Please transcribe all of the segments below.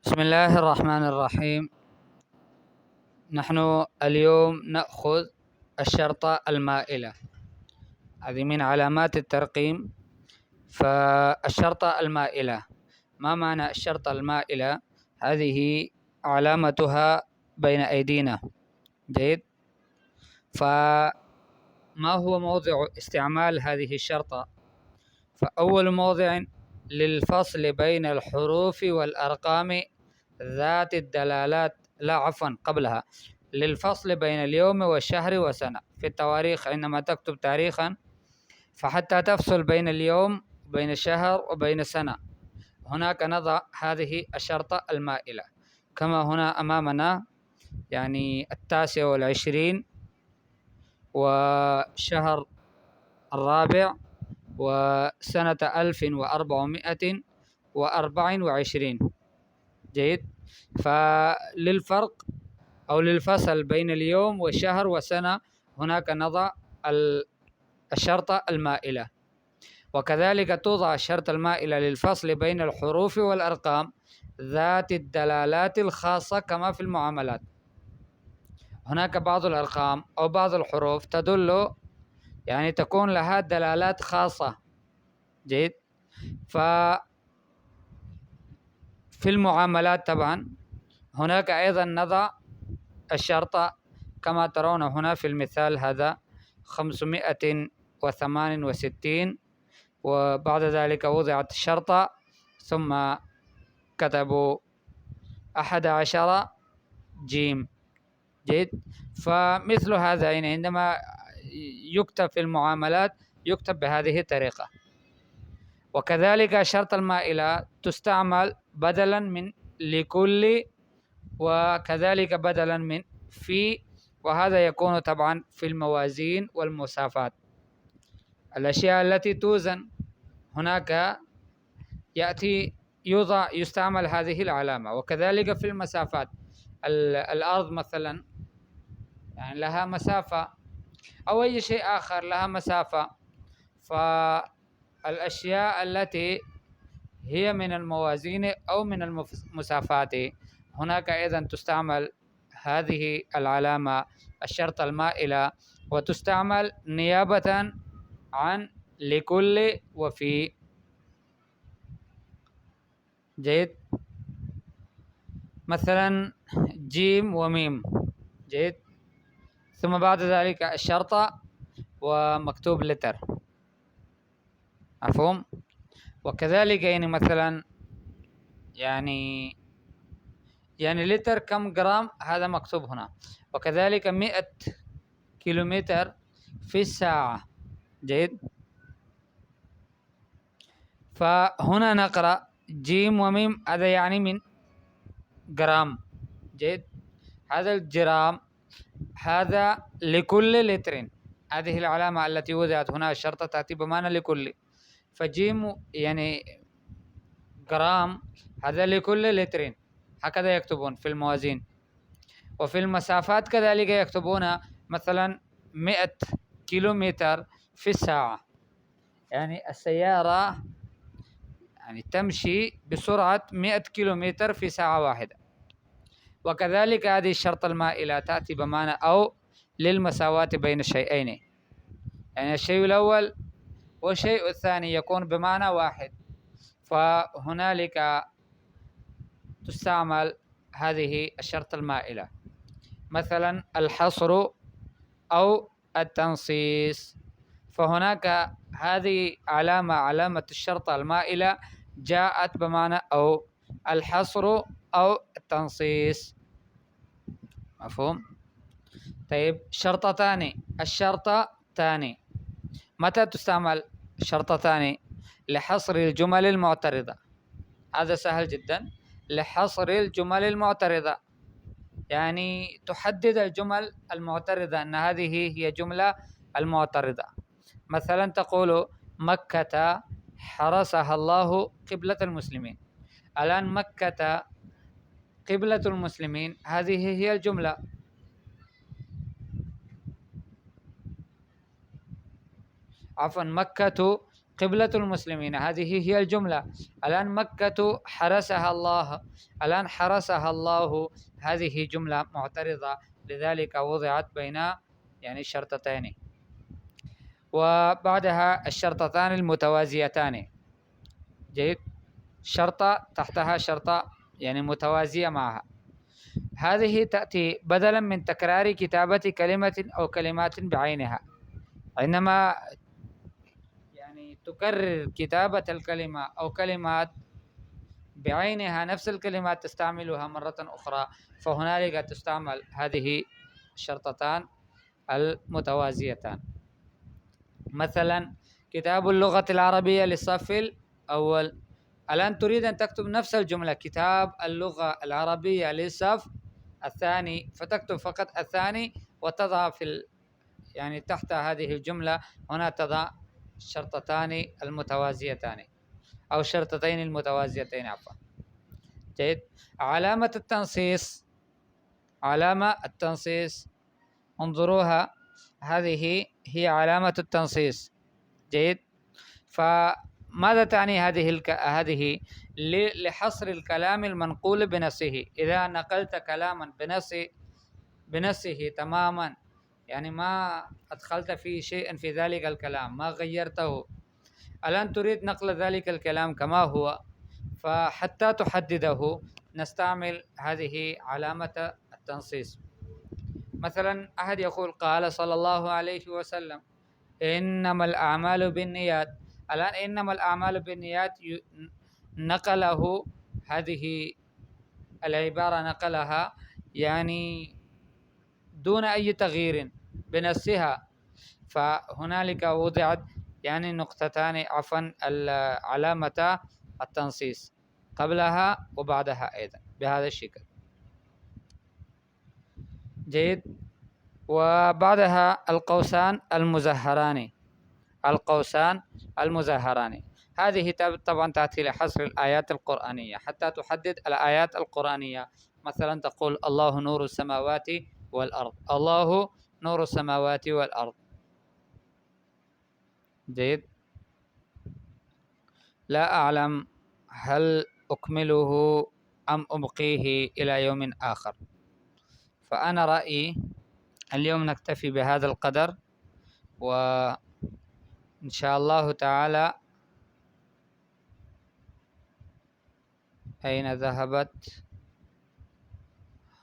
بسم الله الرحمن الرحيم. نحن اليوم نأخذ الشرطة المائلة، هذه من علامات الترقيم. فالشرطة المائلة، ما معنى الشرطة المائلة؟ هذه علامتها بين أيدينا. جيد. فما هو موضع استعمال هذه الشرطة؟ فأول موضع للفصل بين الحروف والأرقام ذات الدلالات، لا عفوا قبلها، للفصل بين اليوم والشهر والسنة. في التواريخ عندما تكتب تاريخا، فحتى تفصل بين اليوم وبين الشهر وبين السنة، هناك نضع هذه الشرطة المائلة. كما هنا أمامنا يعني 29 وشهر الرابع وسنة 1424. جيد. فللفرق أو للفصل بين اليوم والشهر والسنة هناك نضع الشرطة المائلة. وكذلك توضع الشرطة المائلة للفصل بين الحروف والأرقام ذات الدلالات الخاصة، كما في المعاملات. هناك بعض الأرقام أو بعض الحروف تدل، يعني تكون لها دلالات خاصة. جيد. ففي المعاملات طبعا هناك أيضا نضع الشرطة، كما ترون هنا في المثال هذا 568، وبعد ذلك وضعت الشرطة ثم كتبوا 11 جيم. جيد. فمثل هذا يعني عندما يكتب في المعاملات يكتب بهذه الطريقة. وكذلك الشرطة المائلة تستعمل بدلا من لكل، وكذلك بدلا من في، وهذا يكون طبعا في الموازين والمسافات، الأشياء التي توزن. هناك يستعمل هذه العلامة. وكذلك في المسافات، الأرض مثلا يعني لها مسافة، أو أي شيء آخر لها مسافة. فالأشياء التي هي من الموازين أو من المسافات هناك أيضا تستعمل هذه العلامة الشرطة المائلة، وتستعمل نيابة عن لكل وفي. جيد. مثلا جيم وميم. جيد. ثم بعد ذلك الشرطة ومكتوب لتر. مفهوم؟ وكذلك يعني مثلا يعني لتر كم جرام، هذا مكتوب هنا. وكذلك 100 كيلومتر في الساعة. جيد. فهنا نقرأ جيم وميم، هذا يعني من جرام. جيد. هذا الجرام هذا لكل لتر، هذه العلامة التي وضعت هنا الشرطة تأتي بمعنى لكل. فجيم يعني جرام، هذا لكل لتر، هكذا يكتبون في الموازين. وفي المسافات كذلك يكتبون مثلا 100 كيلومتر في الساعة، يعني السيارة يعني تمشي بسرعة 100 كيلومتر في ساعة واحدة. وكذلك هذه الشرطة المائلة تأتي بمعنى أو للمساواة بين الشيئين، يعني الشيء الأول والشيء الثاني يكون بمعنى واحد. فهنالك تستعمل هذه الشرطة المائلة، مثلا الحصر أو التنصيص. فهناك هذه علامة الشرطة المائلة جاءت بمعنى أو الحصر أو التنصيص. مفهوم؟ طيب، شرطتان. الشرطة تاني متى تستعمل؟ شرطتان لحصر الجمل المعترضة. هذا سهل جدا. لحصر الجمل المعترضة يعني تحدد الجمل المعترضة أن هذه هي جملة المعترضة. مثلا تقول مكة حرسها الله قبلة المسلمين. الآن مكة قبلة المسلمين، هذه هي الجملة. عفوا، مكة قبلة المسلمين، هذه هي الجملة. الآن مكة حرسها الله، الآن حرسها الله، هذه جملة معترضة، لذلك وضعت بين يعني شرطتين. وبعدها الشرطتان المتوازيتان. جيد. شرطة تحتها شرطة يعني متوازية معها. هذه تأتي بدلا من تكرار كتابة كلمة أو كلمات بعينها، عندما يعني تكرر كتابة الكلمة أو كلمات بعينها، نفس الكلمات تستعملها مرة أخرى، فهنالك تستعمل هذه الشرطتان المتوازيتان. مثلا كتاب اللغة العربية للصف الأول، الآن تريد أن تكتب نفس الجملة كتاب اللغة العربية للصف الثاني، فتكتب فقط الثاني وتضع في يعني تحت هذه الجملة هنا تضع الشرطتان المتوازيتان أو الشرطتين المتوازيتين عفوا. جيد. علامة التنصيص، علامة التنصيص انظروها، هذه هي علامة التنصيص. جيد. فماذا تعني هذه لحصر الكلام المنقول بنصه. إذا نقلت كلاما بنصه تماما، يعني ما أدخلت فيه شيئا في ذلك الكلام، ما غيرته، الآن تريد نقل ذلك الكلام كما هو، فحتى تحدده نستعمل هذه علامة التنصيص. مثلا أحد يقول قال صلى الله عليه وسلم إنما الأعمال بالنيات، الآن إنما الأعمال بالنيات نقله، هذه العبارة نقلها يعني دون أي تغيير بنفسها، فهنالك وضعت يعني نقطتان عفوا علامة التنصيص قبلها وبعدها أيضا بهذا الشكل. جيد. وبعدها القوسان المزهران، القوسان المزهران، هذه طبعا تأتي لحصر الآيات القرآنية حتى تحدد الآيات القرآنية. مثلا تقول الله نور السماوات والأرض، الله نور السماوات والأرض. جيد. لا أعلم هل أكمله أم أبقيه إلى يوم آخر، فأنا رأيي اليوم نكتفي بهذا القدر، وإن شاء الله تعالى. أين ذهبت؟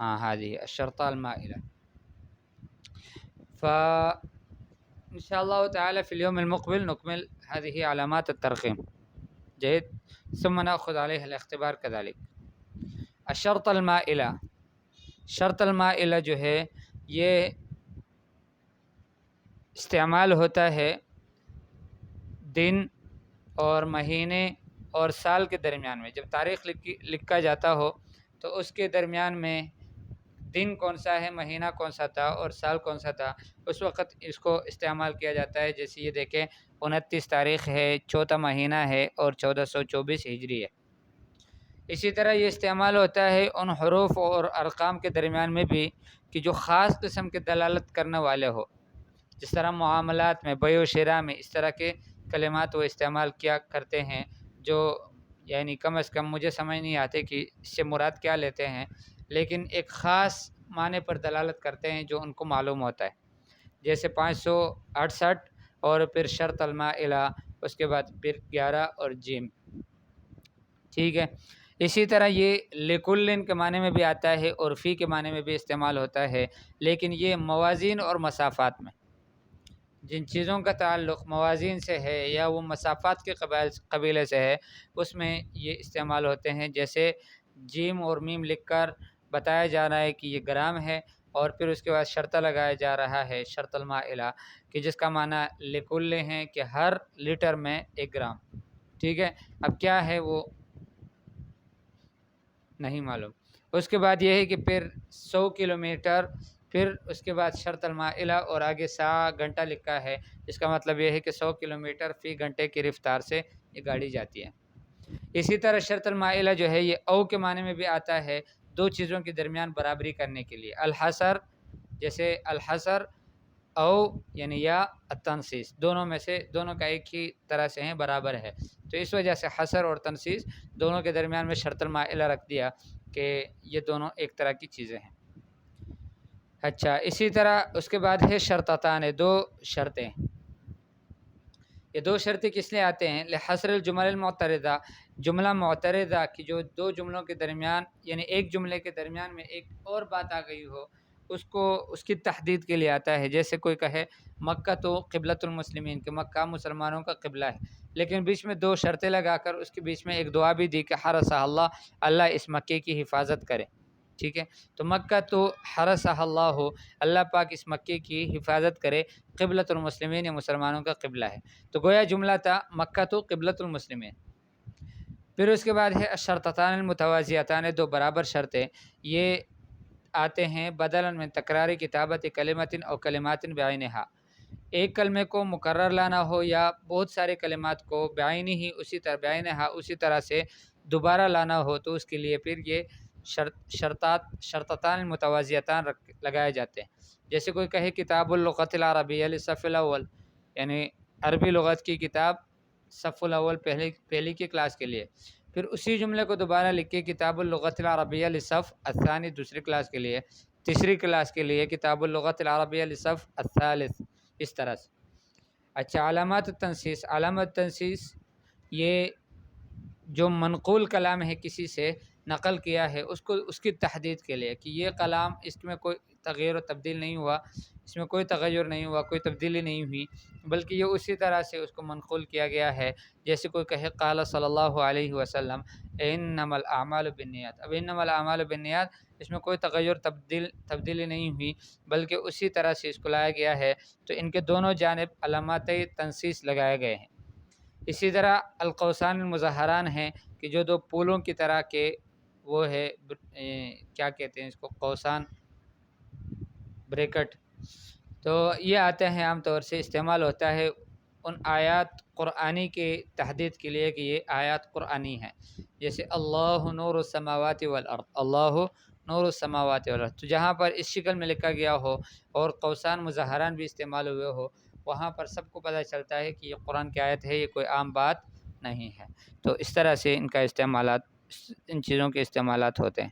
هذه الشرطة المائلة. فإن شاء الله تعالى في اليوم المقبل نكمل هذه علامات الترقيم. جيد. ثم نأخذ عليها الاختبار كذلك. الشرطة المائلة، الشرطة المائلة जो है ये इस्तेमाल होता है दिन और महीने और साल के दरमियान में। जब तारीख़ लिखा जाता हो तो उसके दरमियान में दिन कौन सा है, महीना कौन सा था और साल कौन सा था, उस वक़्त इसको इस्तेमाल किया जाता है। जैसे ये देखें 29 तारीख़ है, चौथा महीना है और 1424 हिजरी है। इसी तरह ये इस्तेमाल होता है उन हरूफ और अरकाम के दरमियान में भी कि जो ख़ास किस्म के दलालत करने वाले हो, जिस तरह मुआमलात में, बयो शिरा में इस तरह के कलिमात वो इस्तेमाल किया करते हैं, जो यानी कम से कम मुझे समझ नहीं आते कि इससे मुराद क्या लेते हैं, लेकिन एक ख़ास माने पर दलालत करते हैं जो उनको मालूम होता है। जैसे 568 और फिर शर्त अलमाइला, उसके बाद फिर 11 और जीम। ठीक है। इसी तरह ये लिकुल्लिन के माने में भी आता है और फ़ी के माने में भी इस्तेमाल होता है, लेकिन ये मवाज़ीन और मसाफ़ात में, जिन चीज़ों का ताल्लुक़ मवाज़ीन से है या वो मसाफ़ात के कबीले से है, उसमें ये इस्तेमाल होते हैं। जैसे जीम और मीम लिखकर बताया जा रहा है कि ये ग्राम है, और फिर उसके बाद शर्ता लगाया जा रहा है शर्तुल माइला, कि जिसका माना लिकुल्ल है कि हर लीटर में 1 ग्राम। ठीक है। अब क्या है वो नहीं मालूम। उसके बाद ये है कि फिर 100 किलोमीटर, फिर उसके बाद शर्तुल माइला और आगे सा घंटा लिखा है, इसका मतलब ये है कि 100 किलोमीटर फ़ी घंटे की रफ्तार से ये गाड़ी जाती है। इसी तरह शर्तुल माइला जो है ये औ के माने में भी आता है, 2 चीज़ों के दरमियान बराबरी करने के लिए। अलहसर, जैसे अलहसर او یعنی یا تنسیس، دونوں میں سے دونوں کا ایک ہی طرح سے ہیں، برابر ہے، تو اس وجہ سے حصر اور تنسیس دونوں کے درمیان میں شرط المائلہ رکھ دیا کہ یہ دونوں ایک طرح کی چیزیں ہیں۔ اچھا، اسی طرح اس کے بعد ہے شرطتان، دو شرطیں۔ یہ دو شرطیں کس لیے آتے ہیں؟ لحصر الجمل المعترضہ، جملہ معترضہ کی جو دو جملوں کے درمیان یعنی ایک جملے کے درمیان میں ایک اور بات آ گئی ہو، اس کی تحدید کے لیے آتا ہے۔ جیسے کوئی کہے مکہ تو قبلۃ المسلمین، کہ مکہ مسلمانوں کا قبلہ ہے، لیکن بیچ میں دو شرطیں لگا کر اس کے بیچ میں ایک دعا بھی دی کہ حرسہ اللہ، اللہ اس مکے کی حفاظت کرے، ٹھیک ہے؟ تو مکہ تو حرسہ اللہ ہو، اللہ پاک اس مکے کی حفاظت کرے، قبلۃ المسلمین یا مسلمانوں کا قبلہ ہے، تو گویا جملہ تھا مکہ تو قبلۃ المسلمین۔ پھر اس کے بعد ہے الشرطتان المتوازیتان، دو برابر شرطیں، یہ آتے ہیں بدلا من تکرار کتابت کلمت او کلمات بعینہا، ایک کلمے کو مکرر لانا ہو یا بہت سارے کلمات کو بعینی ہی اسی طرح سے دوبارہ لانا ہو، تو اس کے لیے پھر یہ شرطتان المتوازیتان لگائے جاتے ہیں۔ جیسے کوئی کہے کتاب اللغۃ العربیہ للصف الاول، یعنی عربی لغت کی کتاب صف الاول پہلی کی کلاس کے لیے، پھر اسی جملے کو دوبارہ لکھے کتاب اللغۃ العربیہ للصف الثانی دوسری کلاس کے لیے، تیسری کلاس کے لیے کتاب اللغۃ العربیہ للصف الثالث، اس طرح سے۔ اچھا، علامات التنسیس، علامت تنسیس یہ جو منقول کلام ہے کسی سے نقل کیا ہے اس کی تحدید کے لیے کہ یہ کلام اس میں کوئی تغیر و تبدیل نہیں ہوا، اس میں کوئی تغیر نہیں ہوا، کوئی تبدیلی نہیں ہوئی، بلکہ یہ اسی طرح سے اس کو منقول کیا گیا ہے۔ جیسے کوئی کہے قال صلی اللہ علیہ وسلم انما الاعمال بالنیات، اب انما الاعمال بالنیات اس میں کوئی تغیر تبدیلی نہیں ہوئی، بلکہ اسی طرح سے اس کو لایا گیا ہے، تو ان کے دونوں جانب علامات تنسیس لگائے گئے ہیں۔ اسی طرح القوسان المظہران ہیں کہ جو دو پولوں کی طرح کے وہ ہے، کیا کہتے ہیں اس کو، قوسان، بریکٹ، تو یہ آتے ہیں عام طور سے استعمال ہوتا ہے ان آیات قرآنی کے تحدید کے لیے کہ یہ آیات قرآنی ہیں، جیسے اللہ نور السماوات والارض، اللہ نور السماوات والارض، تو جہاں پر اس شکل میں لکھا گیا ہو اور قوسان مظہران بھی استعمال ہوئے ہو، وہاں پر سب کو پتہ چلتا ہے کہ یہ قرآن کی آیت ہے، یہ کوئی عام بات نہیں ہے۔ تو اس طرح سے ان کا استعمالات، ان چیزوں کے استعمالات ہوتے ہیں۔